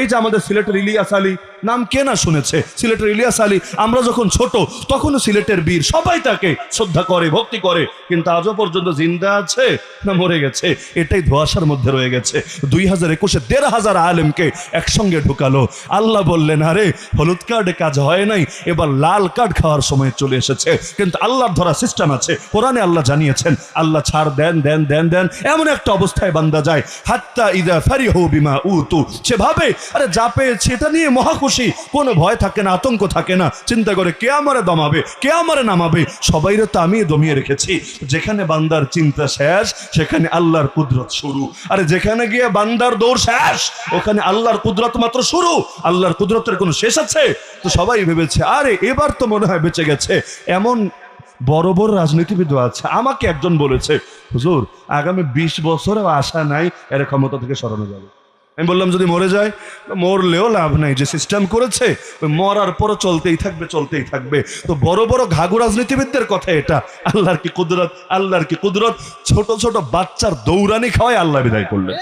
এই যে আমাদের সিলেটের ইলিয়াস আলী, নাম কে না শুনেছে? সিলেটের ইলিয়াস আলী, আমরা যখন ছোট তখনও সিলেটের বীর, সবাই তাকে শ্রদ্ধা করে, ভক্তি করে, কিন্তু আজও পর্যন্ত জিন্দা আছে না মরে গেছে এটাই ধোঁয়াশার মধ্যে রয়ে গেছে। 2021-এ 1,500 আলেমকে একসঙ্গে ঢুকালো। আল্লাহ বললেন, আরে হলুদ কার্ডে কাজ হয় নাই, এবার লাল কার্ড খাওয়ার সময় চলে এসেছে। কিন্তু আল্লাহর ধরা সিস্টেম আছে, কোরআনে আল্লাহ জানিয়েছেন, আল্লাহ ছাড় দেন দেন দেন দেন, এমন একটা অবস্থায় বান্দা যায় হাত্তা ইদা ফারিহু বিমা উতু, সেভাবে আরে যা পেয়েছে এটা নিয়ে মহাখুশি, কোনো ভয় থাকে না, আতঙ্ক থাকে না, চিন্তা করে কে আমারে দমাবে, কে আমারে নামাবে, সবাইরে তো আমি দমিয়ে রেখেছি। যেখানে বান্দার চিন্তা শেষ সেখানে আল্লাহর কুদরত শুরু, আরে যেখানে গিয়ে বান্দার দৌড় শেষ ওখানে আল্লাহর কুদরত মাত্র শুরু। আল্লাহর কুদরতের কোনো শেষ আছে? তো সবাই ভেবেছে আরে এবার তো মনে হয় বেঁচে গেছে। এমন বড় বড় রাজনীতিবিদ আছে, আমাকে একজন বলেছে, হুজুর আগামী 20 বছরেও আশা নাই এর ক্ষমতা থেকে সরানো যাবে। আমি বললাম যদি মরে যায়, মরলেও লাভ নাই, যে সিস্টেম করেছে ওই মরার পরও চলতেই থাকবে, চলতেই থাকবে। তো বড় বড় ঘাঘু রাজনীতিবিদদের কথা এটা। আল্লাহর কি কুদরত, আল্লাহর কি কুদরত, ছোট ছোট বাচ্চার দৌড়ানি খাওয়াই আল্লাহ বিদায় করলেন।